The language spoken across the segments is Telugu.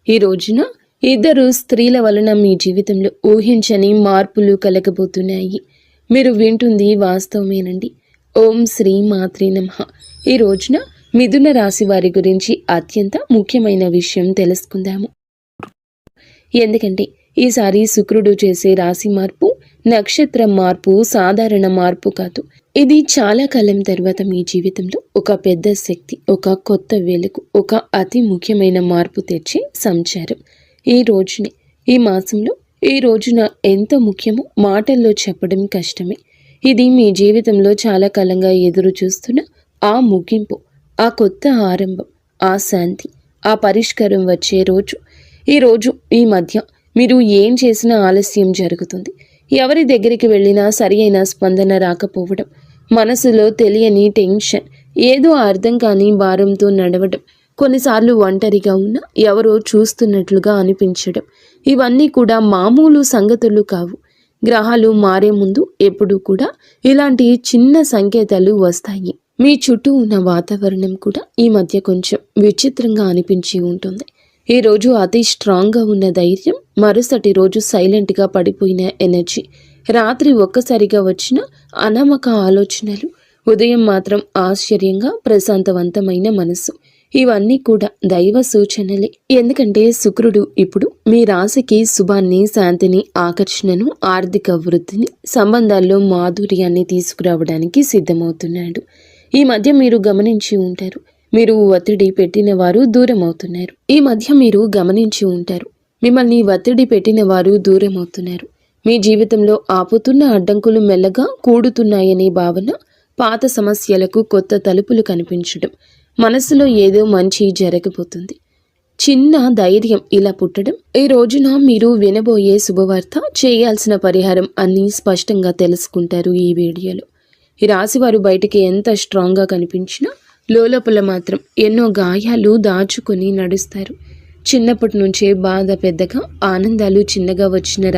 ఈ రోజున ఇద్దరు స్త్రీల వలన మీ జీవితంలో ఊహించని మార్పులు కలగబోతున్నాయి. మీరు వింటుంది వాస్తవమేనండి. ఓం శ్రీ మాత్రే నమః. ఈ రోజున మిథున రాశి వారి గురించి అత్యంత ముఖ్యమైన విషయం తెలుసుకుందాము. ఎందుకంటే ఈసారి శుక్రుడు చేసే రాశి మార్పు నక్షత్ర మార్పు సాధారణ మార్పు కాదు. ఇది చాలా కాలం తర్వాత మీ జీవితంలో ఒక పెద్ద శక్తి, ఒక కొత్త వెలుగు, ఒక అతి ముఖ్యమైన మార్పు తెచ్చే సంచారం. ఈ మాసంలో ఈ రోజున ఎంత ముఖ్యమో మాటల్లో చెప్పడం కష్టమే. ఇది మీ జీవితంలో చాలా కాలంగా ఎదురు చూస్తున్న ఆ ముగింపు, ఆ కొత్త ఆరంభం, ఆ శాంతి, ఆ పరిష్కారం వచ్చే రోజు. ఈ మధ్య మీరు ఏం చేసినా ఆలస్యం జరుగుతుంది. ఎవరి దగ్గరికి వెళ్ళినా సరి అయిన స్పందన రాకపోవడం, మనసులో తెలియని టెన్షన్, ఏదో అర్థం కాని భారంతో నడవడం, కొన్నిసార్లు ఒంటరిగా ఉన్న ఎవరో చూస్తున్నట్లుగా అనిపించడం, ఇవన్నీ కూడా మామూలు సంగతులు కావు. గ్రహాలు మారే ముందు ఎప్పుడూ కూడా ఇలాంటి చిన్న సంకేతాలు వస్తాయి. మీ చుట్టూ ఉన్న వాతావరణం కూడా ఈ మధ్య కొంచెం విచిత్రంగా అనిపించి ఉంటుంది. ఈ రోజు అతి స్ట్రాంగ్గా ఉన్న ధైర్యం, మరుసటి రోజు సైలెంట్గా పడిపోయిన ఎనర్జీ, రాత్రి ఒక్కసారిగా వచ్చిన అనామక ఆలోచనలు, ఉదయం మాత్రం ఆశ్చర్యంగా ప్రశాంతవంతమైన మనసు, ఇవన్నీ కూడా దైవ సూచనలే. ఎందుకంటే శుక్రుడు ఇప్పుడు మీ రాశికి శుభాన్ని, శాంతిని, ఆకర్షణను, ఆర్థిక వృద్ధిని, సంబంధాల్లో మాధుర్యాన్ని తీసుకురావడానికి సిద్ధమవుతున్నాడు. ఈ మధ్య మీరు గమనించి ఉంటారు, మీరు ఒత్తిడి పెట్టిన వారు దూరం అవుతున్నారు. మిమ్మల్ని ఒత్తిడి పెట్టిన వారు దూరం అవుతున్నారు. మీ జీవితంలో ఆపుతున్న అడ్డంకులు మెల్లగా కూడుతున్నాయనే భావన, పాత సమస్యలకు కొత్త తలుపులు కనిపించడం, మనసులో ఏదో మంచి జరగబోతుంది, చిన్న ధైర్యం ఇలా పుట్టడం. ఈ రోజున మీరు వినబోయే శుభవార్త, చేయాల్సిన పరిహారం అన్నీ స్పష్టంగా తెలుసుకుంటారు ఈ వీడియోలో. ఈ రాశివారు బయటికి ఎంత స్ట్రాంగ్గా కనిపించినా లోపల మాత్రం ఎన్నో గాయాలు దాచుకొని నడుస్తారు. చిన్నప్పటి నుంచే బాధ పెద్దగా, ఆనందాలు చిన్నగా వచ్చిన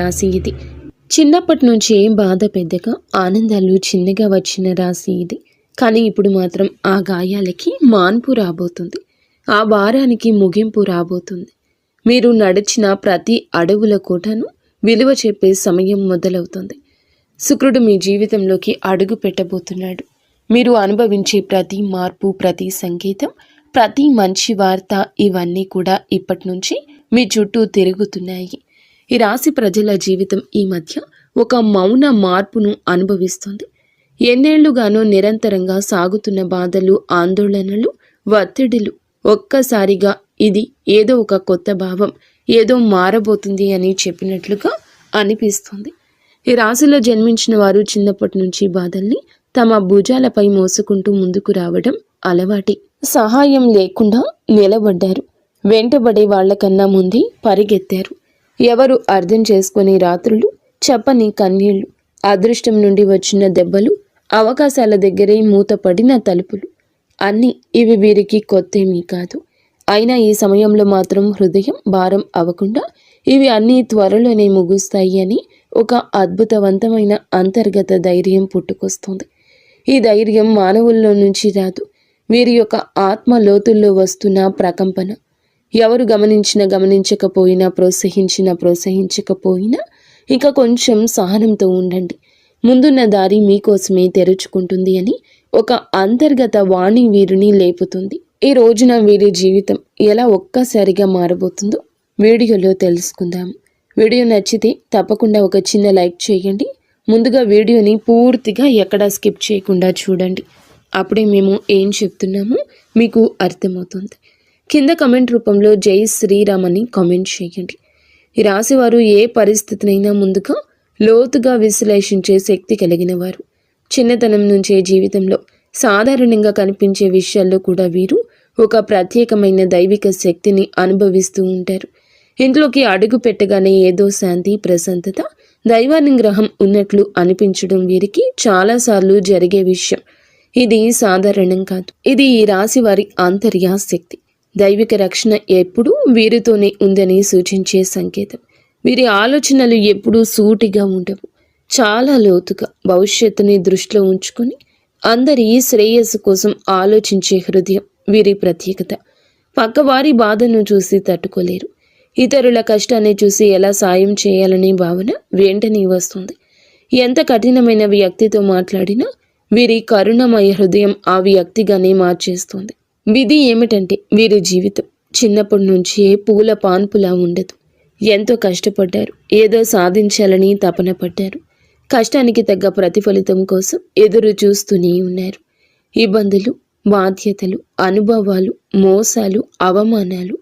రాశి ఇది. కానీ ఇప్పుడు మాత్రం ఆ గాయాలకి మాన్పు రాబోతుంది, ఆ భారానికి ముగింపు రాబోతుంది. మీరు నడిచిన ప్రతి అడవుల కోటను విలువ చెప్పే సమయం మొదలవుతుంది. శుక్రుడు మీ జీవితంలోకి అడుగు పెట్టబోతున్నాడు. మీరు అనుభవించే ప్రతి మార్పు, ప్రతి సంకేతం, ప్రతి మంచి వార్త, ఇవన్నీ కూడా ఇప్పటి నుంచి మీ చుట్టూ తిరుగుతున్నాయి. ఈ రాశి ప్రజల జీవితం ఈ మధ్య ఒక మౌన మార్పును అనుభవిస్తుంది. ఎన్నేళ్లుగానో నిరంతరంగా సాగుతున్న బాధలు, ఆందోళనలు, ఒత్తిడిలు ఒక్కసారిగా ఇది ఏదో ఒక కొత్త భావం, ఏదో మారబోతుంది అని చెప్పినట్లుగా అనిపిస్తుంది. ఈ రాశిలో జన్మించిన వారు చిన్నప్పటి నుంచి బాధల్ని తమ భుజాలపై మోసుకుంటూ ముందుకు రావడం అలవాటి. సహాయం లేకుండా నిలబడ్డారు. వెంటబడే వాళ్లకన్నా ముందే పరిగెత్తారు. ఎవరు అర్థం చేసుకునే రాత్రులు, చెప్పని కన్నీళ్లు, అదృష్టం నుండి వచ్చిన దెబ్బలు, అవకాశాల దగ్గరే మూతపడిన తలుపులు, అన్నీ ఇవి వీరికి కొత్తేమీ కాదు. అయినా ఈ సమయంలో మాత్రం హృదయం భారం అవ్వకుండా ఇవి అన్నీ త్వరలోనే ముగుస్తాయి అని ఒక అద్భుతవంతమైన అంతర్గత ధైర్యం పుట్టుకొస్తుంది. ఈ ధైర్యం మానవుల్లో నుంచి రాదు, వీరి యొక్క ఆత్మ లోతుల్లో వస్తున్న ప్రకంపన. ఎవరు గమనించకపోయినా, ప్రోత్సహించకపోయినా ఇంకా కొంచెం సహనంతో ఉండండి. ముందున్న దారి మీకోసమే తెరుచుకుంటుంది అని ఒక అంతర్గత వాణి వీరిని లేపుతుంది. ఈ రోజున వీరి జీవితం ఎలా ఒక్కసారిగా మారబోతుందో వీడియోలో తెలుసుకుందాము. వీడియో నచ్చితే తప్పకుండా ఒక చిన్న లైక్ చేయండి. ముందుగా వీడియోని పూర్తిగా ఎక్కడా స్కిప్ చేయకుండా చూడండి. అప్పుడే మేము ఏం చెప్తున్నామో మీకు అర్థమవుతుంది. కింద కమెంట్ రూపంలో జై శ్రీరామ్ అని కామెంట్ చేయండి. ఈ రాశివారు ఏ పరిస్థితినైనా ముందుగా లోతుగా విశ్లేషించే శక్తి కలిగిన వారు. చిన్నతనం నుంచే జీవితంలో సాధారణంగా కనిపించే విషయాల్లో కూడా వీరు ఒక ప్రత్యేకమైన దైవిక శక్తిని అనుభవిస్తూ ఉంటారు. ఇంట్లోకి అడుగు పెట్టగానే ఏదో శాంతి, ప్రశాంతత, దైవానుగ్రహం ఉన్నట్లు అనిపించడం వీరికి చాలాసార్లు జరిగే విషయం. ఇది సాధారణం కాదు. ఇది ఈ రాశి వారి ఆంతర్య శక్తి. దైవిక రక్షణ ఎప్పుడూ వీరితోనే ఉందని సూచించే సంకేతం. వీరి ఆలోచనలు ఎప్పుడూ సూటిగా ఉండవు, చాలా లోతుగా భవిష్యత్తుని దృష్టిలో ఉంచుకొని అందరి శ్రేయస్సు కోసం ఆలోచించే హృదయం వీరి ప్రత్యేకత. పక్కవారి బాధను చూసి తట్టుకోలేరు. ఇతరుల కష్టాన్ని చూసి ఎలా సాయం చేయాలనే భావన వెంటనే వస్తుంది. ఎంత కఠినమైన వ్యక్తితో మాట్లాడినా వీరి కరుణమయ హృదయం ఆ వ్యక్తిగానే మార్చేస్తుంది. విధి ఏమిటంటే వీరి జీవితం చిన్నప్పటి నుంచే పూల పాన్పులా ఉండదు. ఎంతో కష్టపడ్డారు, ఏదో సాధించాలని తపన పడ్డారు. కష్టానికి తగ్గ ప్రతిఫలితం కోసం ఎదురు చూస్తూనే ఉన్నారు. ఇబ్బందులు, బాధ్యతలు, అనుభవాలు, మోసాలు, అవమానాలు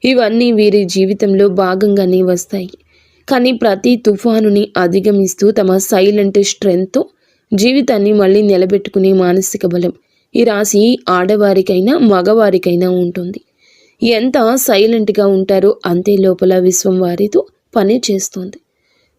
ఇవన్నీ వీరి జీవితంలో భాగంగానే వస్తాయి. కానీ ప్రతి తుఫానుని అధిగమిస్తూ తమ సైలెంట్ స్ట్రెంగ్త్తో జీవితాన్ని మళ్ళీ నిలబెట్టుకునే మానసిక బలం ఈ రాశి ఆడవారికైనా మగవారికైనా ఉంటుంది. ఎంత సైలెంట్గా ఉంటారో అంతే లోపల విశ్వం వారితో పని చేస్తుంది.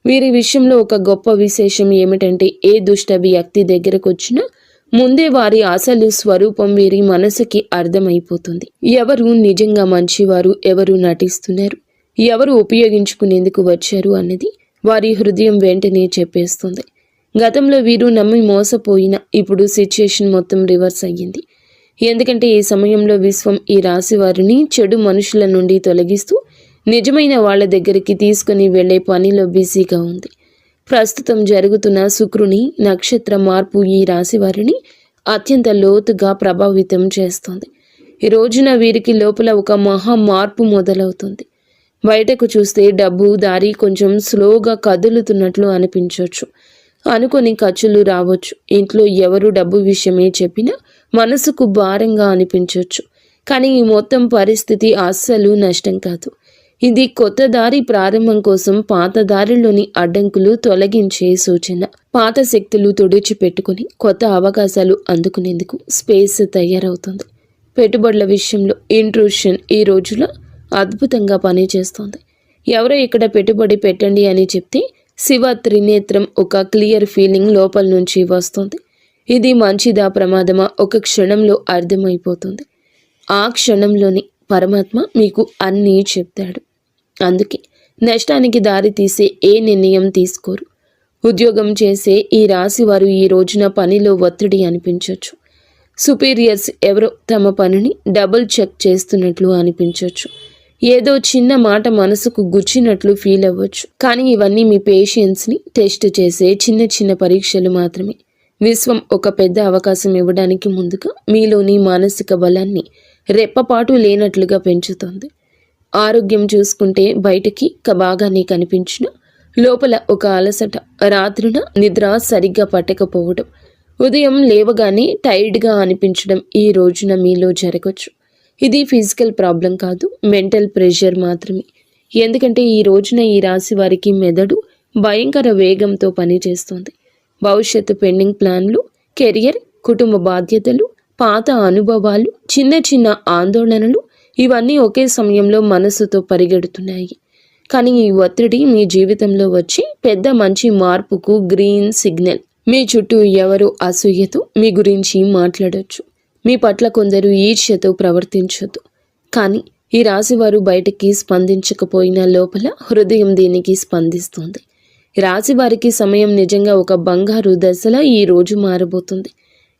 వీరి విషయంలో ఒక గొప్ప విశేషం ఏమిటంటే ఏ దుష్ట వ్యక్తి దగ్గరకు వచ్చినా ముందే వారి అసలు స్వరూపం వీరి మనసుకి అర్థమైపోతుంది. ఎవరు నిజంగా మంచివారు, ఎవరు నటిస్తున్నారు, ఎవరు ఉపయోగించుకునేందుకు వచ్చారు అన్నది వారి హృదయం వెంటనే చెప్పేస్తుంది. గతంలో వీరు నమ్మి మోసపోయిన ఇప్పుడు సిచ్యుయేషన్ మొత్తం రివర్స్ అయ్యింది. ఎందుకంటే ఈ సమయంలో విశ్వం ఈ రాశి వారిని చెడు మనుషుల నుండి తొలగిస్తూ నిజమైన వాళ్ళ దగ్గరికి తీసుకుని వెళ్లే పనిలో బిజీగా ఉంది. ప్రస్తుతం జరుగుతున్న శుక్రుని నక్షత్ర మార్పు ఈ రాశి వారిని అత్యంత లోతుగా ప్రభావితం చేస్తుంది. ఈ రోజున వీరికి లోపల ఒక మహా మార్పు మొదలవుతుంది. బయటకు చూస్తే డబ్బు దారి కొంచెం స్లోగా కదులుతున్నట్లు అనిపించవచ్చు. అనుకొని ఖర్చులు రావచ్చు. ఇంట్లో ఎవరు డబ్బు విషయమే చెప్పినా మనసుకు భారంగా అనిపించవచ్చు. కానీ ఈ మొత్తం పరిస్థితి అస్సలు నష్టం కాదు. ఇది కొత్త దారి ప్రారంభం కోసం పాత దారిలోని అడ్డంకులు తొలగించే సూచన. పాత శక్తులు తుడిచిపెట్టుకుని కొత్త అవకాశాలు అందుకునేందుకు స్పేస్ తయారవుతుంది. పెట్టుబడుల విషయంలో ఇంట్రూషన్ ఈ రోజులో అద్భుతంగా పనిచేస్తుంది. ఎవరో ఇక్కడ పెట్టుబడి పెట్టండి అని చెప్తే శివ త్రినేత్రం ఒక క్లియర్ ఫీలింగ్ లోపల నుంచి వస్తుంది. ఇది మంచిదా ప్రమాదమా ఒక క్షణంలో అర్థమైపోతుంది. ఆ క్షణంలోని పరమాత్మ మీకు అన్నీ చెప్తాడు. అందుకే నష్టానికి దారి తీసే ఏ నిర్ణయం తీసుకోరు. ఉద్యోగం చేసే ఈ రాశి వారు ఈ రోజున పనిలో ఒత్తిడి అనిపించవచ్చు. సుపీరియర్స్ ఎవరో తమ పనిని డబుల్ చెక్ చేస్తున్నట్లు అనిపించవచ్చు. ఏదో చిన్న మాట మనసుకు గుచ్చినట్లు ఫీల్ అవ్వచ్చు. కానీ ఇవన్నీ మీ పేషెన్స్ని టెస్ట్ చేసే చిన్న చిన్న పరీక్షలు మాత్రమే. విశ్వం ఒక పెద్ద అవకాశం ఇవ్వడానికి ముందుగా మీలోని మానసిక బలాన్ని రెప్పపాటు లేనట్లుగా పెంచుతుంది. ఆరోగ్యం చూసుకుంటే బయటికి బాగానే కనిపించిన లోపల ఒక అలసట, రాత్రిన నిద్ర సరిగ్గా పట్టకపోవడం, ఉదయం లేవగానే టైర్డ్గా అనిపించడం ఈ రోజున మీలో జరగచ్చు. ఇది ఫిజికల్ ప్రాబ్లం కాదు, మెంటల్ ప్రెషర్ మాత్రమే. ఎందుకంటే ఈ రోజున ఈ రాశి వారికి మెదడు భయంకర వేగంతో పనిచేస్తుంది. భవిష్యత్తు పెండింగ్ ప్లాన్లు, కెరియర్, కుటుంబ బాధ్యతలు, పాత అనుభవాలు, చిన్న చిన్న ఆందోళనలు ఇవన్నీ ఒకే సమయంలో మనసుతో పరిగెడుతున్నాయి. కానీ ఈ ఒత్తిడి మీ జీవితంలో వచ్చి పెద్ద మంచి మార్పుకు గ్రీన్ సిగ్నల్. మీ చుట్టూ ఎవరో అసూయతో మీ గురించి మాట్లాడొచ్చు. మీ పట్ల కొందరు ఈర్ష్యతో ప్రవర్తించొద్దు. కానీ ఈ రాశివారు బయటికి స్పందించకపోయినా లోపల హృదయం దీనికి స్పందిస్తుంది. రాశివారికి సమయం నిజంగా ఒక బంగారు దశలా ఈ రోజు మారబోతుంది.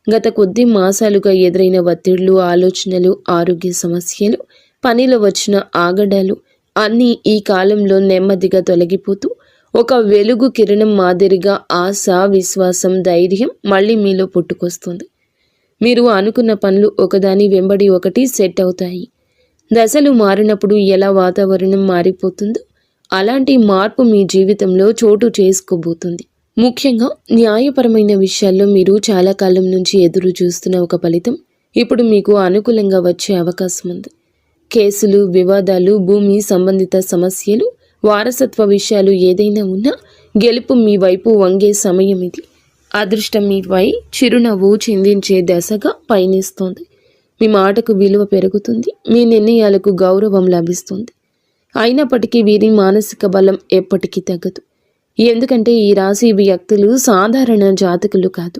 గత కొద్ది మాసాలుగా ఎదురైన ఒత్తిళ్లు, ఆలోచనలు, ఆరోగ్య సమస్యలు, పనిలో వచ్చిన ఆగడాలు అన్నీ ఈ కాలంలో నెమ్మదిగా తొలగిపోతూ ఒక వెలుగు కిరణం మాదిరిగా ఆశ, విశ్వాసం, ధైర్యం మళ్ళీ మీలో పుట్టుకొస్తుంది. మీరు అనుకున్న పనులు ఒకదాని వెంబడి ఒకటి సెట్ అవుతాయి. దశలు మారినప్పుడు ఎలా వాతావరణం మారిపోతుందో అలాంటి మార్పు మీ జీవితంలో చోటు చేసుకోబోతుంది. ముఖ్యంగా న్యాయపరమైన విషయాల్లో మీరు చాలా కాలం నుంచి ఎదురు చూస్తున్న ఒక ఫలితం ఇప్పుడు మీకు అనుకూలంగా వచ్చే అవకాశం ఉంది. కేసులు, వివాదాలు, భూమి సంబంధిత సమస్యలు, వారసత్వ విషయాలు ఏదైనా ఉన్నా గెలుపు మీ వైపు వంగే సమయం ఇది. అదృష్టం మీపై చిరునవ్వు చిందించే దశగా పయనిస్తోంది. మీ మాటకు విలువ పెరుగుతుంది. మీ నిర్ణయాలకు గౌరవం లభిస్తుంది. అయినప్పటికీ వీరి మానసిక బలం ఎప్పటికీ తగ్గదు. ఎందుకంటే ఈ రాశి వ్యక్తులు సాధారణ జాతకులు కాదు,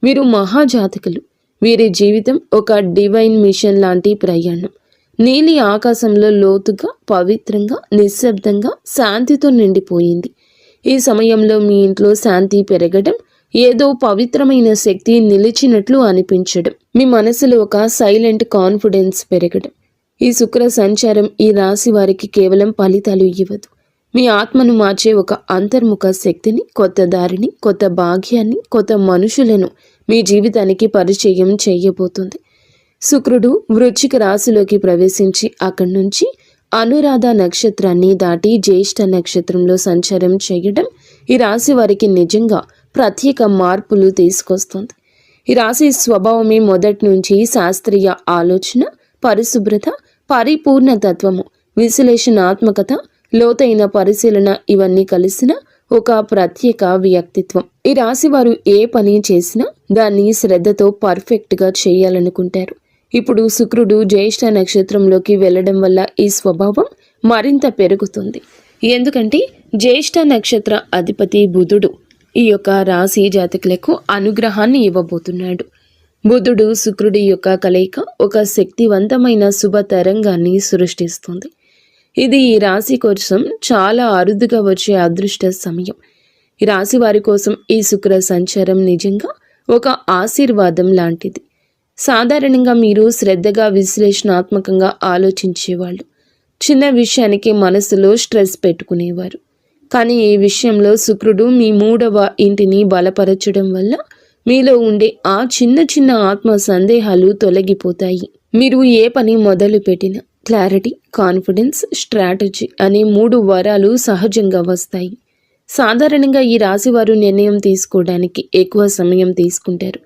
వీరు మహాజాతకులు. వీరి జీవితం ఒక డివైన్ మిషన్ లాంటి ప్రయాణం. నీలి ఆకాశంలో లోతుగా, పవిత్రంగా, నిశ్శబ్దంగా, శాంతితో నిండిపోయింది. ఈ సమయంలో మీ ఇంట్లో శాంతి పెరగడం, ఏదో పవిత్రమైన శక్తి నిలిచినట్లు అనిపించడం, మీ మనసులో ఒక సైలెంట్ కాన్ఫిడెన్స్ పెరగడం, ఈ శుక్ర సంచారం ఈ రాశి వారికి కేవలం ఫలితాలు ఇవ్వదు. మీ ఆత్మను మార్చే ఒక అంతర్ముఖ శక్తిని, కొత్త దారిని, కొత్త భాగ్యాన్ని, కొత్త మనుషులను మీ జీవితానికి పరిచయం చేయబోతుంది. శుక్రుడు వృశ్చిక రాశిలోకి ప్రవేశించి అక్కడి నుంచి అనురాధ నక్షత్రాన్ని దాటి జ్యేష్ఠ నక్షత్రంలో సంచారం చేయడం ఈ రాశి వారికి నిజంగా ప్రత్యేక మార్పులు తీసుకొస్తుంది. ఈ రాశి స్వభావమే మొదటి నుంచి శాస్త్రీయ ఆలోచన, పరిశుభ్రత, పరిపూర్ణ తత్వము, విశ్లేషణాత్మకత, లోతైన పరిశీలన ఇవన్నీ కలిసిన ఒక ప్రత్యేక వ్యక్తిత్వం. ఈ రాశి వారు ఏ పని చేసినా దాన్ని శ్రద్ధతో పర్ఫెక్ట్గా చేయాలనుకుంటారు. ఇప్పుడు శుక్రుడు జ్యేష్ఠ నక్షత్రంలోకి వెళ్ళడం వల్ల ఈ స్వభావం మరింత పెరుగుతుంది. ఎందుకంటే జ్యేష్ఠ నక్షత్ర అధిపతి బుధుడు ఈ యొక్క రాశి జాతకులకు అనుగ్రహాన్ని ఇవ్వబోతున్నాడు. బుధుడు శుక్రుడి యొక్క కలయిక ఒక శక్తివంతమైన శుభ తరంగాన్ని సృష్టిస్తుంది. ఇది ఈ రాశి కోసం చాలా అరుదుగా వచ్చే అదృష్ట సమయం. ఈ రాశి వారి కోసం ఈ శుక్ర సంచారం నిజంగా ఒక ఆశీర్వాదం లాంటిది. సాధారణంగా మీరు శ్రద్ధగా విశ్లేషణాత్మకంగా ఆలోచించేవాళ్ళు. చిన్న విషయానికి మనసులో స్ట్రెస్ పెట్టుకునేవారు. కానీ ఈ విషయంలో శుక్రుడు మీ 3వ ఇంటిని బలపరచడం వల్ల మీలో ఉండే ఆ చిన్న చిన్న ఆత్మ సందేహాలు తొలగిపోతాయి. మీరు ఏ పని మొదలు పెట్టినా క్లారిటీ, కాన్ఫిడెన్స్, స్ట్రాటజీ అనే 3 వరాలు సహజంగా వస్తాయి. సాధారణంగా ఈ రాశివారు నిర్ణయం తీసుకోవడానికి ఎక్కువ సమయం తీసుకుంటారు.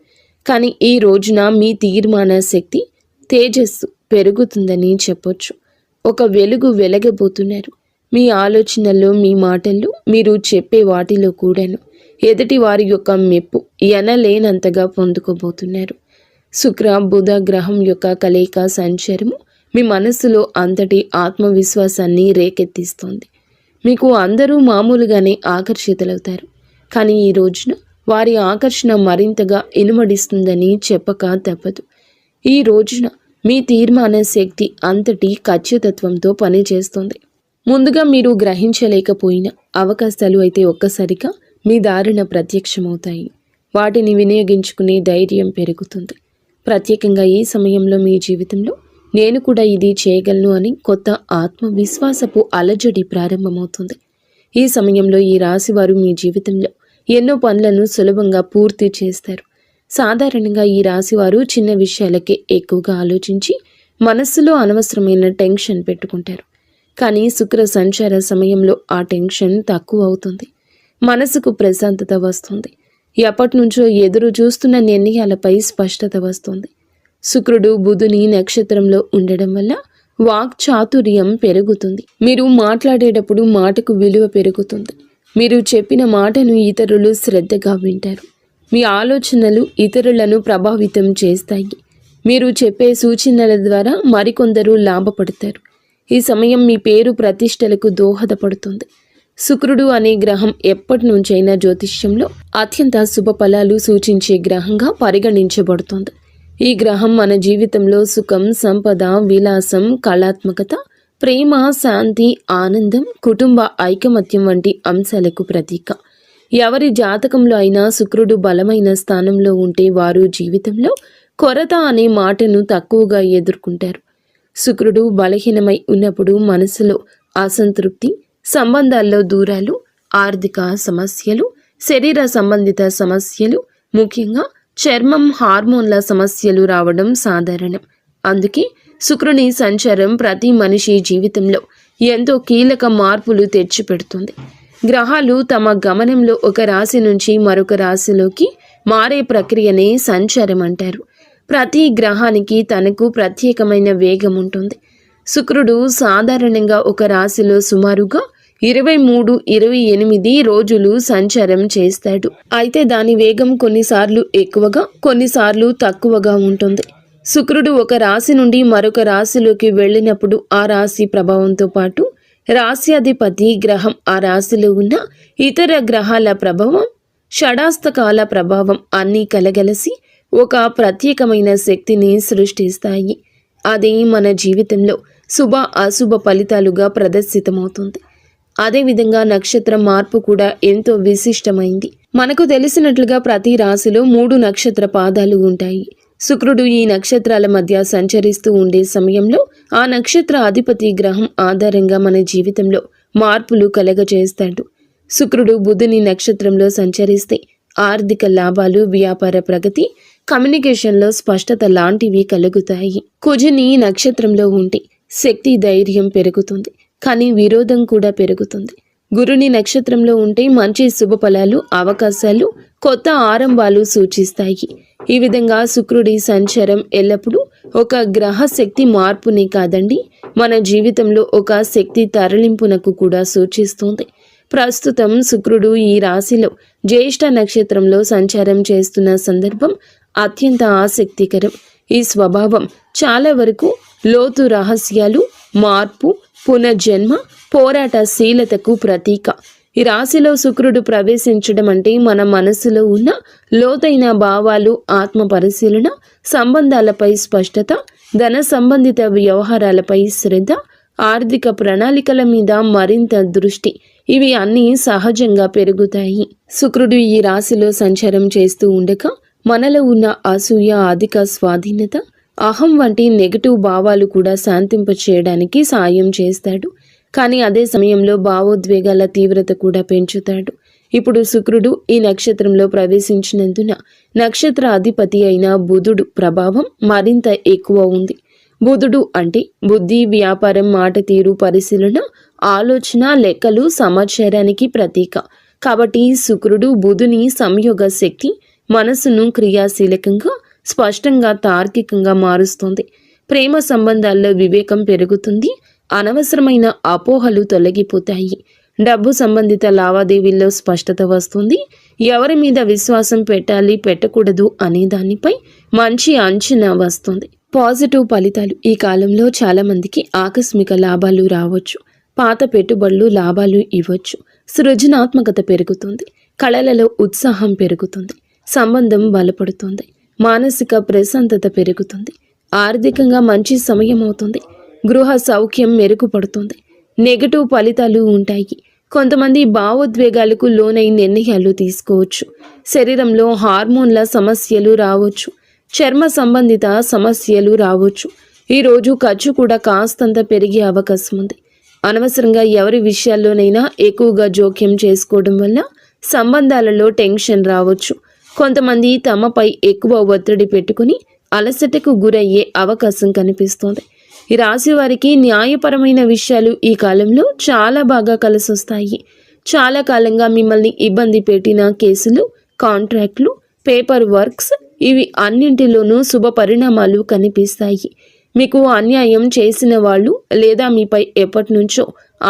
కానీ ఈ రోజున మీ తీర్మాన శక్తి, తేజస్సు పెరుగుతుందని చెప్పొచ్చు. ఒక వెలుగు వెలగబోతున్నారు. మీ ఆలోచనల్లో, మీ మాటల్లో, మీరు చెప్పే వాటిలో కూడాను ఎదుటి వారి యొక్క మెప్పు ఎనలేనంతగా పొందుకోబోతున్నారు. శుక్ర బుధ గ్రహం యొక్క కలయిక సంచారము మీ మనస్సులో అంతటి ఆత్మవిశ్వాసాన్ని రేకెత్తిస్తోంది. మీకు అందరూ మామూలుగానే ఆకర్షితులవుతారు. కానీ ఈ రోజున వారి ఆకర్షణ మరింతగా ఇనుమడిస్తుందని చెప్పక తప్పదు. ఈ రోజున మీ తీర్మాన శక్తి అంతటి ఖచ్చితత్వంతో పనిచేస్తుంది. ముందుగా మీరు గ్రహించలేకపోయిన అవకాశాలు అయితే ఒక్కసారిగా మీ దారిన ప్రత్యక్షమవుతాయి. వాటిని వినియోగించుకునే ధైర్యం పెరుగుతుంది. ప్రత్యేకంగా ఈ సమయంలో మీ జీవితంలో నేను కూడా ఇది చేయగలను అని కొత్త ఆత్మవిశ్వాసపు అలజడి ప్రారంభమవుతుంది. ఈ సమయంలో ఈ రాశివారు మీ జీవితంలో ఎన్నో పనులను సులభంగా పూర్తి చేస్తారు. సాధారణంగా ఈ రాశివారు చిన్న విషయాలకే ఎక్కువగా ఆలోచించి మనస్సులో అనవసరమైన టెన్షన్ పెట్టుకుంటారు. కానీ శుక్ర సంచార సమయంలో ఆ టెన్షన్ తక్కువ అవుతుంది. మనసుకు ప్రశాంతత వస్తుంది. ఎప్పటి నుంచో ఎదురు చూస్తున్న నిర్ణయాలపై స్పష్టత వస్తుంది. శుక్రుడు బుధుని నక్షత్రంలో ఉండడం వల్ల వాక్ చాతుర్యం పెరుగుతుంది. మీరు మాట్లాడేటప్పుడు మాటకు విలువ పెరుగుతుంది. మీరు చెప్పిన మాటను ఇతరులు శ్రద్ధగా వింటారు. మీ ఆలోచనలు ఇతరులను ప్రభావితం చేస్తాయి. మీరు చెప్పే సూచనల ద్వారా మరికొందరు లాభపడతారు. ఈ సమయం మీ పేరు ప్రతిష్టలకు దోహదపడుతుంది. శుక్రుడు అనే గ్రహం ఎప్పటి నుంచైనా జ్యోతిష్యంలో అత్యంత శుభ ఫలాలు సూచించే గ్రహంగా పరిగణించబడుతుంది. ఈ గ్రహం మన జీవితంలో సుఖం, సంపద, విలాసం, కళాత్మకత, ప్రేమ, శాంతి, ఆనందం, కుటుంబ ఐకమత్యం వంటి అంశాలకు ప్రతీక. ఎవరి జాతకంలో అయినా శుక్రుడు బలమైన స్థానంలో ఉంటే వారు జీవితంలో కొరత అనే మాటను తక్కువగా ఎదుర్కొంటారు. శుక్రుడు బలహీనమై ఉన్నప్పుడు మనసులో అసంతృప్తి, సంబంధాల్లో దూరాలు, ఆర్థిక సమస్యలు, శరీర సంబంధిత సమస్యలు, ముఖ్యంగా చర్మం, హార్మోన్ల సమస్యలు రావడం సాధారణం. అందుకే శుక్రుని సంచారం ప్రతి మనిషి జీవితంలో ఎంతో కీలక మార్పులు తెచ్చిపెడుతుంది. గ్రహాలు తమ గమనంలో ఒక రాశి నుంచి మరొక రాశిలోకి మారే ప్రక్రియనే సంచారం అంటారు. ప్రతి గ్రహానికి తనకు ప్రత్యేకమైన వేగం ఉంటుంది. శుక్రుడు సాధారణంగా ఒక రాశిలో సుమారుగా 23-28 రోజులు సంచారం చేస్తాడు. అయితే దాని వేగం కొన్నిసార్లు ఎక్కువగా, కొన్నిసార్లు తక్కువగా ఉంటుంది. శుక్రుడు ఒక రాశి నుండి మరొక రాశిలోకి వెళ్ళినప్పుడు ఆ రాశి ప్రభావంతో పాటు రాశ్యాధిపతి గ్రహం, ఆ రాశిలో ఉన్న ఇతర గ్రహాల ప్రభావం, షడాస్తకాల ప్రభావం అన్నీ కలగలిసి ఒక ప్రత్యేకమైన శక్తిని సృష్టిస్తాయి. అది మన జీవితంలో శుభ అశుభ ఫలితాలుగా ప్రదర్శితమవుతుంది. అదేవిధంగా నక్షత్ర మార్పు కూడా ఎంతో విశిష్టమైంది. మనకు తెలిసినట్లుగా ప్రతి రాశిలో 3 నక్షత్ర పాదాలు ఉంటాయి. శుక్రుడు ఈ నక్షత్రాల మధ్య సంచరిస్తూ ఉండే సమయంలో ఆ నక్షత్ర అధిపతి గ్రహం ఆధారంగా మన జీవితంలో మార్పులు కలగజేస్తాడు. శుక్రుడు బుధుని నక్షత్రంలో సంచరిస్తే ఆర్థిక లాభాలు, వ్యాపార ప్రగతి, కమ్యూనికేషన్లో స్పష్టత లాంటివి కలుగుతాయి. కుజుని నక్షత్రంలో ఉంటే శక్తి, ధైర్యం పెరుగుతుంది, కానీ విరోధం కూడా పెరుగుతుంది. గురుని నక్షత్రంలో ఉంటే మంచి శుభ ఫలాలు, అవకాశాలు, కొత్త ఆరంభాలు సూచిస్తాయి. ఈ విధంగా శుక్రుడి సంచారం ఎల్లప్పుడూ ఒక గ్రహ శక్తి మార్పుని కాదండి, మన జీవితంలో ఒక శక్తి తరలింపునకు కూడా సూచిస్తుంది. ప్రస్తుతం శుక్రుడు ఈ రాశిలో జ్యేష్ఠ నక్షత్రంలో సంచారం చేస్తున్న సందర్భం అత్యంత ఆసక్తికరం. ఈ స్వభావం చాలా వరకు లోతు రహస్యాలు, మార్పు, పునర్జన్మ, పోరాటశీలతకు ప్రతీక. ఈ రాశిలో శుక్రుడు ప్రవేశించడం అంటే మన మనసులో ఉన్న లోతైన భావాలు, ఆత్మ పరిశీలన, సంబంధాలపై స్పష్టత, ధన సంబంధిత వ్యవహారాలపై శ్రద్ధ, ఆర్థిక ప్రణాళికల మీద మరింత దృష్టి, ఇవి అన్నీ సహజంగా పెరుగుతాయి. శుక్రుడు ఈ రాశిలో సంచారం చేస్తూ ఉండగా మనలో ఉన్న అసూయ, అధిక స్వాధీనత, అహం వంటి నెగటివ్ భావాలు కూడా శాంతింప చేయడానికి సాయం చేస్తాడు. కానీ అదే సమయంలో భావోద్వేగాల తీవ్రత కూడా పెంచుతాడు. ఇప్పుడు శుక్రుడు ఈ నక్షత్రంలో ప్రవేశించినందున నక్షత్ర అధిపతి అయిన బుధుడు ప్రభావం మరింత ఎక్కువ ఉంది. బుధుడు అంటే బుద్ధి, వ్యాపారం, మాట తీరు, పరిశీలన, ఆలోచన, లెక్కలు, సమాచారానికి ప్రతీక. కాబట్టి శుక్రుడు బుధుని సంయోగ శక్తి మనసును క్రియాశీలకంగా, స్పష్టంగా, తార్కికంగా మారుస్తుంది. ప్రేమ సంబంధాల్లో వివేకం పెరుగుతుంది, అనవసరమైన అపోహలు తొలగిపోతాయి. డబ్బు సంబంధిత లావాదేవీల్లో స్పష్టత వస్తుంది. ఎవరి మీద విశ్వాసం పెట్టాలి, పెట్టకూడదు అనే దానిపై మంచి అంచనా వస్తుంది. పాజిటివ్ ఫలితాలు. ఈ కాలంలో చాలా మందికి ఆకస్మిక లాభాలు రావచ్చు. పాత పెట్టుబడులు లాభాలు ఇవ్వచ్చు. సృజనాత్మకత పెరుగుతుంది. కళలలో ఉత్సాహం పెరుగుతుంది. సంబంధం బలపడుతుంది. మానసిక ప్రశాంతత పెరుగుతుంది. ఆర్థికంగా మంచి సమయం అవుతుంది. గృహ సౌఖ్యం మెరుగుపడుతుంది. నెగటివ్ ఫలితాలు ఉంటాయి. కొంతమంది భావోద్వేగాలకు లోనై నిర్ణయాలు తీసుకోవచ్చు. శరీరంలో హార్మోన్ల సమస్యలు రావచ్చు. చర్మ సంబంధిత సమస్యలు రావచ్చు. ఈరోజు ఖర్చు కూడా కాస్తంత పెరిగే అవకాశం ఉంది. అనవసరంగా ఎవరి విషయాల్లోనైనా ఎక్కువగా జోక్యం చేసుకోవడం వల్ల సంబంధాలలో టెన్షన్ రావచ్చు. కొంతమంది తమపై ఎక్కువ ఒత్తిడి పెట్టుకుని అలసటకు గురయ్యే అవకాశం కనిపిస్తోంది. ఈ రాశి వారికి న్యాయపరమైన విషయాలు ఈ కాలంలో చాలా బాగా కలిసొస్తాయి. చాలా కాలంగా మిమ్మల్ని ఇబ్బంది పెట్టిన కేసులు, కాంట్రాక్ట్లు, పేపర్ వర్క్స్, ఇవి అన్నింటిలోనూ శుభ పరిణామాలు కనిపిస్తాయి. మీకు అన్యాయం చేసిన వాళ్ళు లేదా మీపై ఎప్పటి నుంచో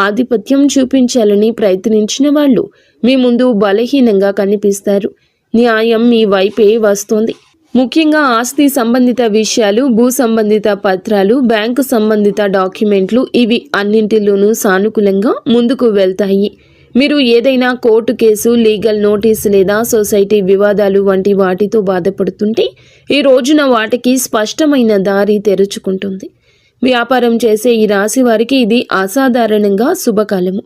ఆధిపత్యం చూపించాలని ప్రయత్నించిన వాళ్ళు మీ ముందు బలహీనంగా కనిపిస్తారు. న్యాయం మీ వైపే వస్తుంది. ముఖ్యంగా ఆస్తి సంబంధిత విషయాలు, భూ సంబంధిత పత్రాలు, బ్యాంకు సంబంధిత డాక్యుమెంట్లు, ఇవి అన్నింటిలోనూ సానుకూలంగా ముందుకు వెళ్తాయి. మీరు ఏదైనా కోర్టు కేసు, లీగల్ నోటీస్ లేదా సొసైటీ వివాదాలు వంటి వాటితో బాధపడుతుంటే ఈ రోజున వాటికి స్పష్టమైన దారి తెరుచుకుంటుంది. వ్యాపారం చేసే ఈ రాశి వారికి ఇది అసాధారణంగా శుభకాలము.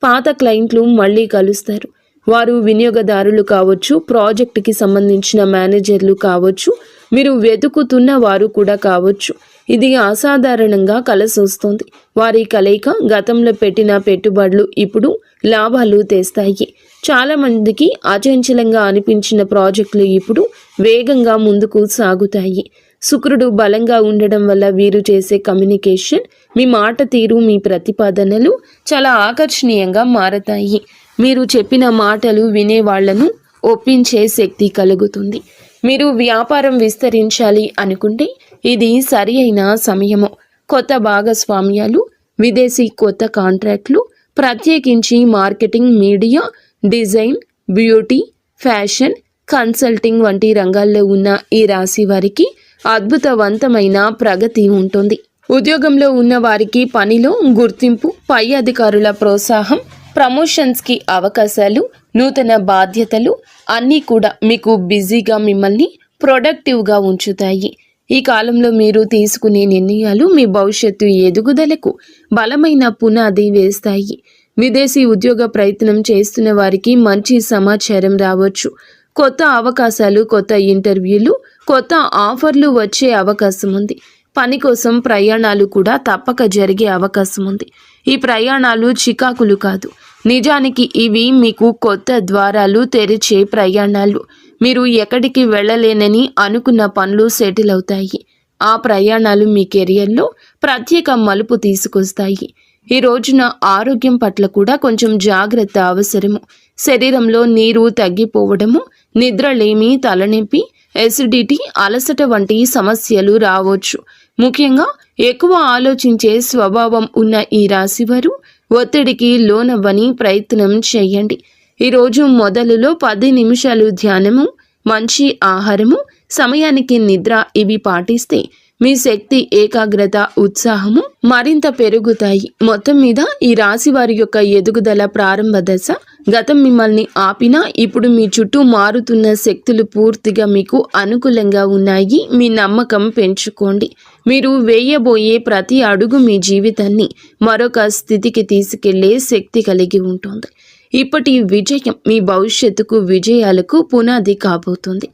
పాత క్లయింట్లు మళ్ళీ కలుస్తారు. వారు వినియోగదారులు కావచ్చు, ప్రాజెక్టుకి సంబంధించిన మేనేజర్లు కావచ్చు, మీరు వెతుకుతున్న వారు కూడా కావచ్చు. ఇది అసాధారణంగా కలిసొస్తుంది. వారి కలయిక గతంలో పెట్టిన పెట్టుబడులు ఇప్పుడు లాభాలు తెస్తాయి. చాలామందికి అచంచలంగా అనిపించిన ప్రాజెక్టులు ఇప్పుడు వేగంగా ముందుకు సాగుతాయి. శుక్రుడు బలంగా ఉండడం వల్ల వీరు చేసే కమ్యూనికేషన్, మీ మాట తీరు, మీ ప్రతిపాదనలు చాలా ఆకర్షణీయంగా మారతాయి. మీరు చెప్పిన మాటలు వినేవాళ్లను ఒప్పించే శక్తి కలుగుతుంది. మీరు వ్యాపారం విస్తరించాలి అనుకుంటే ఇది సరి అయిన సమయము. కొత్త భాగస్వామ్యాలు, విదేశీ కొత్త కాంట్రాక్ట్లు, ప్రత్యేకించి marketing, media, design, beauty, fashion, consulting వంటి రంగాల్లో ఉన్న ఈ రాశి వారికి అద్భుతవంతమైన ప్రగతి ఉంటుంది. ఉద్యోగంలో ఉన్న వారికి పనిలో గుర్తింపు, పై అధికారుల ప్రోత్సాహం, ప్రమోషన్స్కి అవకాశాలు, నూతన బాధ్యతలు అన్నీ కూడా మీకు బిజీగా, మిమ్మల్ని ప్రొడక్టివ్గా ఉంచుతాయి. ఈ కాలంలో మీరు తీసుకునే నిర్ణయాలు మీ భవిష్యత్తు ఎదుగుదలకు బలమైన పునాది వేస్తాయి. విదేశీ ఉద్యోగ ప్రయత్నం చేస్తున్న వారికి మంచి సమాచారం రావచ్చు. కొత్త అవకాశాలు, కొత్త ఇంటర్వ్యూలు, కొత్త ఆఫర్లు వచ్చే అవకాశం ఉంది. పని కోసం ప్రయాణాలు కూడా తప్పక జరిగే అవకాశం ఉంది. ఈ ప్రయాణాలు చికాకులు కాదు, నిజానికి ఇవి మీకు కొత్త ద్వారాలు తెరిచే ప్రయాణాలు. మీరు ఎక్కడికి వెళ్ళలేనని అనుకున్న పనులు సెటిల్ అవుతాయి. ఆ ప్రయాణాలు మీ కెరియర్లో ప్రత్యేక మలుపు తీసుకొస్తాయి. ఈ రోజున ఆరోగ్యం పట్ల కూడా కొంచెం జాగ్రత్త అవసరము. శరీరంలో నీరు తగ్గిపోవడము, నిద్రలేమి, తలనొప్పి, ఎసిడిటీ, అలసట వంటి సమస్యలు రావచ్చు. ముఖ్యంగా ఎక్కువ ఆలోచించే స్వభావం ఉన్న ఈ రాశివారు ఒత్తిడికి లోనవ్వని ప్రయత్నం చేయండి. ఈరోజు మొదలులో 10 నిమిషాలు ధ్యానము, మంచి ఆహారము, సమయానికి నిద్ర ఇవి పాటిస్తే మీ శక్తి, ఏకాగ్రత, ఉత్సాహము మరింత పెరుగుతాయి. మొత్తం మీద ఈ రాశి వారి యొక్క ఎదుగుదల ప్రారంభ దశ. గతం మిమ్మల్ని ఆపినా ఇప్పుడు మీ చుట్టూ మారుతున్న శక్తులు పూర్తిగా మీకు అనుకూలంగా ఉన్నాయి. మీ నమ్మకం పెంచుకోండి. మీరు వేయబోయే ప్రతి అడుగు మీ జీవితాన్ని మరొక స్థితికి తీసుకెళ్లే శక్తి కలిగి ఉంటుంది. ఇప్పటి విజయం మీ భవిష్యత్తుకు, విజయాలకు పునాది కాబోతుంది.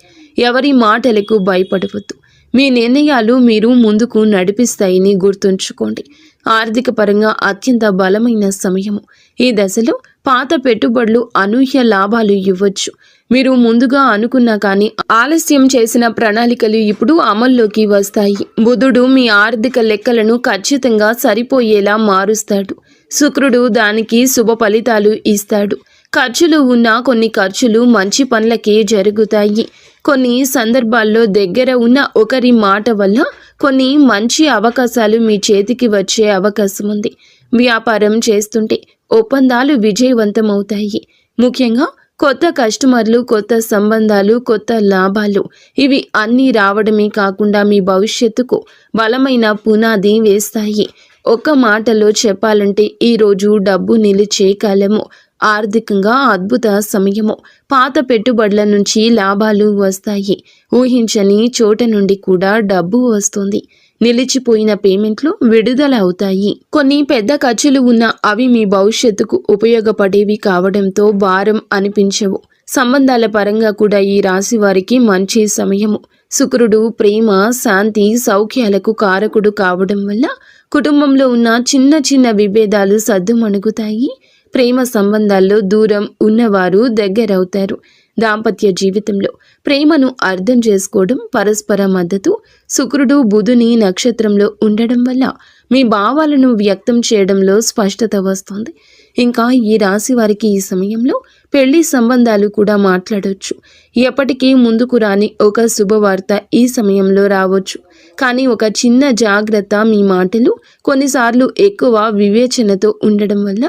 ఎవరి మాటలకు భయపడవద్దు. మీ నిర్ణయాలు మీరు ముందుకు నడిపిస్తాయని గుర్తుంచుకోండి. ఆర్థిక పరంగా అత్యంత బలమైన సమయము. ఈ దశలో పాత పెట్టుబడులు అనూహ్య లాభాలు ఇవ్వచ్చు. మీరు ముందుగా అనుకున్నా కానీ ఆలస్యం చేసిన ప్రణాళికలు ఇప్పుడు అమల్లోకి వస్తాయి. బుధుడు మీ ఆర్థిక లెక్కలను ఖచ్చితంగా సరిపోయేలా మారుస్తాడు. శుక్రుడు దానికి శుభ ఫలితాలు ఇస్తాడు. ఖర్చులు ఉన్న కొన్ని ఖర్చులు మంచి పనులకే జరుగుతాయి. కొన్ని సందర్భాల్లో దగ్గర ఉన్న ఒకరి మాట వల్ల కొన్ని మంచి అవకాశాలు మీ చేతికి వచ్చే అవకాశం ఉంది. వ్యాపారం చేస్తుంటే ఒప్పందాలు విజయవంతమవుతాయి. ముఖ్యంగా కొత్త కస్టమర్లు, కొత్త సంబంధాలు, కొత్త లాభాలు ఇవి అన్నీ రావడమే కాకుండా మీ భవిష్యత్తుకు బలమైన పునాది వేస్తాయి. ఒక్క మాటలో చెప్పాలంటే ఈరోజు డబ్బు నిలిచే కాలము. ఆర్థికంగా అద్భుత సమయము. పాత పెట్టుబడుల నుంచి లాభాలు వస్తాయి. ఊహించని చోట నుండి కూడా డబ్బు వస్తుంది. నిలిచిపోయిన పేమెంట్లు విడుదల అవుతాయి. కొన్ని పెద్ద ఖర్చులు ఉన్న అవి మీ భవిష్యత్తుకు ఉపయోగపడేవి కావడంతో భారం అనిపించవు. సంబంధాల పరంగా కూడా ఈ రాశి వారికి మంచి సమయము. శుక్రుడు ప్రేమ, శాంతి, సౌఖ్యాలకు కారకుడు కావడం వల్ల కుటుంబంలో ఉన్న చిన్న చిన్న విభేదాలు సద్దుమణుగుతాయి. ప్రేమ సంబంధాల్లో దూరం ఉన్నవారు దగ్గరవుతారు. దాంపత్య జీవితంలో ప్రేమను అర్థం చేసుకోవడం, పరస్పర మద్దతు. శుక్రుడు బుధుని నక్షత్రంలో ఉండడం వల్ల మీ భావాలను వ్యక్తం చేయడంలో స్పష్టత వస్తుంది. ఇంకా ఈ రాశి వారికి ఈ సమయంలో పెళ్లి సంబంధాలు కూడా మాట్లాడవచ్చు. ఎప్పటికీ ముందుకు రాని ఒక శుభవార్త ఈ సమయంలో రావచ్చు. కానీ ఒక చిన్న జాగ్రత్త, మీ మాటలు కొన్నిసార్లు ఎక్కువ వివేచనతో ఉండడం వల్ల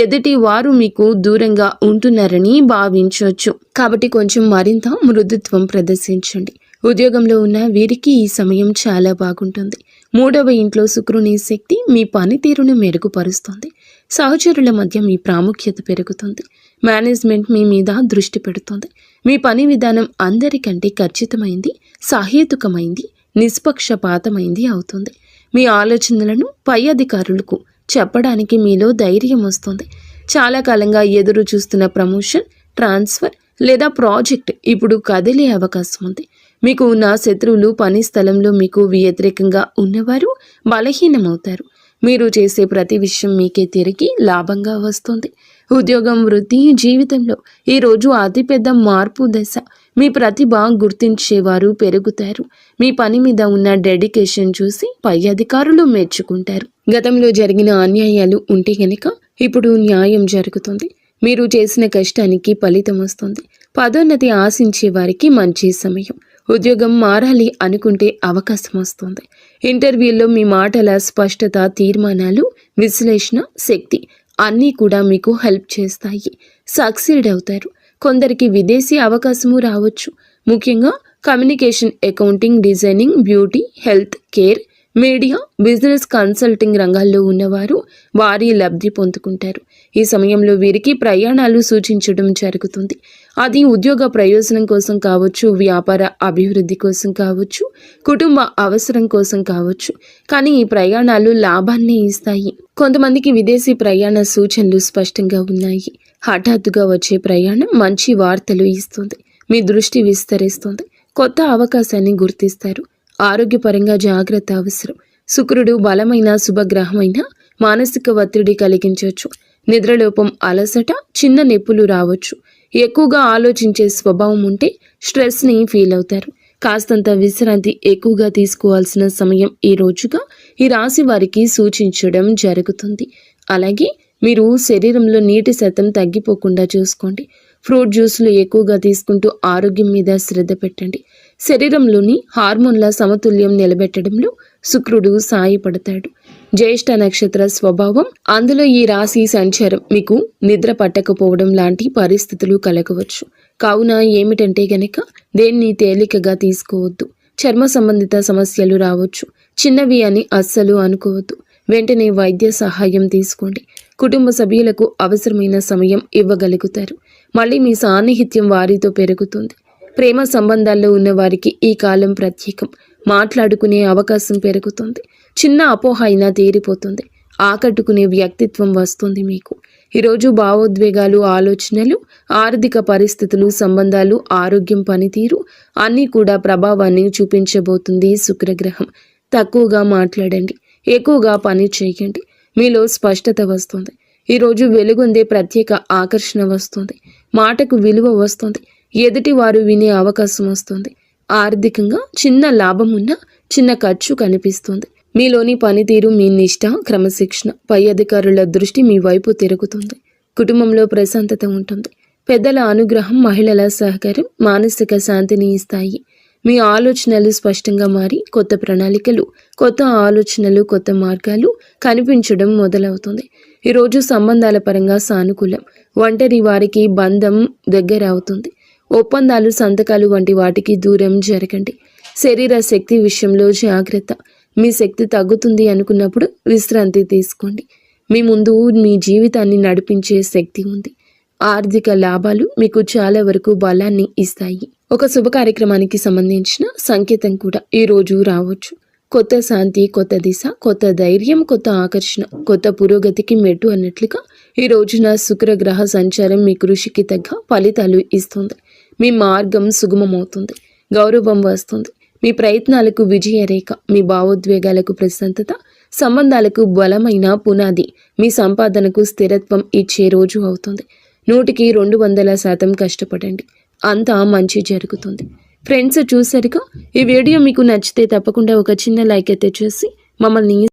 ఎదుటి వారు మీకు దూరంగా ఉంటున్నారని భావించవచ్చు. కాబట్టి కొంచెం మరింత మృదుత్వం ప్రదర్శించండి. ఉద్యోగంలో ఉన్న వీరికి ఈ సమయం చాలా బాగుంటుంది. 3వ ఇంట్లో శుక్రుని శక్తి మీ పనితీరును మెరుగుపరుస్తుంది. సహచరుల మధ్య మీ ప్రాముఖ్యత పెరుగుతుంది. మేనేజ్మెంట్ మీ మీద దృష్టి పెడుతుంది. మీ పని విధానం అందరికంటే ఖచ్చితమైంది, సహేతుకమైంది, నిష్పక్షపాతమైంది అవుతుంది. మీ ఆలోచనలను పై అధికారులకు చెప్పడానికి మీలో ధైర్యం వస్తుంది. చాలా కాలంగా ఎదురు చూస్తున్న ప్రమోషన్, ట్రాన్స్ఫర్ లేదా ప్రాజెక్ట్ ఇప్పుడు కదిలే అవకాశం ఉంది. మీకు ఉన్న శత్రువులు, పని స్థలంలో మీకు వ్యతిరేకంగా ఉన్నవారు బలహీనమవుతారు. మీరు చేసే ప్రతి విషయం మీకే తిరిగి లాభంగా వస్తుంది. ఉద్యోగం, వృత్తి, జీవితంలో ఈరోజు అతిపెద్ద మార్పు దశ. మీ ప్రతిభ గుర్తించేవారు పెరుగుతారు. మీ పని మీద ఉన్న డెడికేషన్ చూసి పై అధికారులు మెచ్చుకుంటారు. గతంలో జరిగిన అన్యాయాలు ఉంటే గనక ఇప్పుడు న్యాయం జరుగుతుంది. మీరు చేసిన కష్టానికి ఫలితం వస్తుంది. పదోన్నతి ఆశించే వారికి మంచి సమయం. ఉద్యోగం మారాలి అనుకుంటే అవకాశం వస్తుంది. ఇంటర్వ్యూల్లో మీ మాటల స్పష్టత, తీర్మానాలు, విశ్లేషణ శక్తి అన్నీ కూడా మీకు హెల్ప్ చేస్తాయి. సక్సీడ్ అవుతారు. కొందరికి విదేశీ అవకాశము రావచ్చు. ముఖ్యంగా communication, accounting, designing, beauty, health care, media, business, consulting రంగాల్లో ఉన్నవారు వారి లబ్ధి పొందుకుంటారు. ఈ సమయంలో వీరికి ప్రయాణాలు సూచించడం జరుగుతుంది. అది ఉద్యోగ ప్రయోజనం కోసం కావచ్చు, వ్యాపార అభివృద్ధి కోసం కావచ్చు, కుటుంబ అవసరం కోసం కావచ్చు. కానీ ఈ ప్రయాణాలు లాభాన్ని ఇస్తాయి. కొంతమందికి విదేశీ ప్రయాణ సూచనలు స్పష్టంగా ఉన్నాయి. హఠాత్తుగా వచ్చే ప్రయాణం మంచి వార్తలు ఇస్తుంది. మీ దృష్టి విస్తరిస్తుంది. కొత్త అవకాశాన్ని గుర్తిస్తారు. ఆరోగ్యపరంగా జాగ్రత్త అవసరం. శుక్రుడు బలమైన శుభగ్రహమైన మానసిక ఒత్తిడి కలిగించవచ్చు. నిద్రలోపం, అలసట, చిన్న నొప్పులు రావచ్చు. ఎక్కువగా ఆలోచించే స్వభావం ఉంటే స్ట్రెస్ని ఫీల్ అవుతారు. కాస్తంత విశ్రాంతి ఎక్కువగా తీసుకోవాల్సిన సమయం ఈ రోజుగా ఈ రాశి వారికి సూచించడం జరుగుతుంది. అలాగే మీరు శరీరంలో నీటి శాతం తగ్గిపోకుండా చూసుకోండి. ఫ్రూట్ జ్యూస్లు ఎక్కువగా తీసుకుంటూ ఆరోగ్యం మీద శ్రద్ధ పెట్టండి. శరీరంలోని హార్మోన్ల సమతుల్యం నిలబెట్టడంలో శుక్రుడు సాయపడతాడు. జ్యేష్ఠ నక్షత్ర స్వభావం, అందులో ఈ రాశి సంచారం మీకు నిద్ర పట్టకపోవడం లాంటి పరిస్థితులు కలగవచ్చు. కావున ఏమిటంటే గనక దేన్ని తేలికగా తీసుకోవద్దు. చర్మ సంబంధిత సమస్యలు రావచ్చు. చిన్నవి అని అస్సలు అనుకోవద్దు. వెంటనే వైద్య సహాయం తీసుకోండి. కుటుంబ సభ్యులకు అవసరమైన సమయం ఇవ్వగలుగుతారు. మళ్ళీ మీ సాన్నిహిత్యం వారితో పెరుగుతుంది. ప్రేమ సంబంధాల్లో ఉన్న వారికి ఈ కాలం ప్రత్యేకం. మాట్లాడుకునే అవకాశం పెరుగుతుంది. చిన్న అపోహ అయినా తీరిపోతుంది. ఆకట్టుకునే వ్యక్తిత్వం వస్తుంది మీకు. ఈరోజు భావోద్వేగాలు, ఆలోచనలు, ఆర్థిక పరిస్థితులు, సంబంధాలు, ఆరోగ్యం, పనితీరు అన్నీ కూడా ప్రభావాన్ని చూపించబోతుంది శుక్రగ్రహం. తక్కువగా మాట్లాడండి. ఎక్కువగా పని చేయండి. మీలో స్పష్టత వస్తుంది. ఈరోజు వెలుగొందే ప్రత్యేక ఆకర్షణ వస్తుంది. మాటకు విలువ వస్తుంది. ఎదుటి వారు వినే అవకాశం వస్తుంది. ఆర్థికంగా చిన్న లాభం ఉన్నా చిన్న ఖర్చు కనిపిస్తుంది. మీలోని పనితీరు, మీ నిష్ఠ, క్రమశిక్షణ, పై అధికారుల దృష్టి మీ వైపు తిరుగుతుంది. కుటుంబంలో ప్రశాంతత ఉంటుంది. పెద్దల అనుగ్రహం, మహిళల సహకారం మానసిక శాంతిని ఇస్తాయి. మీ ఆలోచనలు స్పష్టంగా మారి కొత్త ప్రణాళికలు, కొత్త ఆలోచనలు, కొత్త మార్గాలు కనిపించడం మొదలవుతుంది. ఈరోజు సంబంధాల పరంగా సానుకూలం. ఒంటరి వారికి బంధం దగ్గర అవుతుంది. ఒప్పందాలు, సంతకాలు వంటి వాటికి దూరం జరగండి. శరీర శక్తి విషయంలో జాగ్రత్త. మీ శక్తి తగ్గుతుంది అనుకున్నప్పుడు విశ్రాంతి తీసుకోండి. మీ ముందు మీ జీవితాన్ని నడిపించే శక్తి ఉంది. ఆర్థిక లాభాలు మీకు చాలా వరకు బలాన్ని ఇస్తాయి. ఒక శుభ కార్యక్రమానికి సంబంధించిన సంకేతం కూడా ఈ రోజు రావచ్చు. కొత్త శాంతి, కొత్త దిశ, కొత్త ధైర్యం, కొత్త ఆకర్షణ, కొత్త పురోగతికి మెట్టు అన్నట్లుగా ఈ రోజున శుక్రగ్రహ సంచారం మీ కృషికి తగ్గ ఫలితాలు ఇస్తుంది. మీ మార్గం సుగమమవుతుంది. గౌరవం వస్తుంది. మీ ప్రయత్నాలకు విజయరేఖ, మీ భావోద్వేగాలకు ప్రశాంతత, సంబంధాలకు బలమైన పునాది, మీ సంపాదనకు స్థిరత్వం ఇచ్చే రోజు అవుతుంది. 100% కష్టపడండి. అంతా మంచి జరుగుతుంది. ఫ్రెండ్స్, చూసారుగా, ఈ వీడియో మీకు నచ్చితే తప్పకుండా ఒక చిన్న లైక్ అయితే చేసి మమ్మల్ని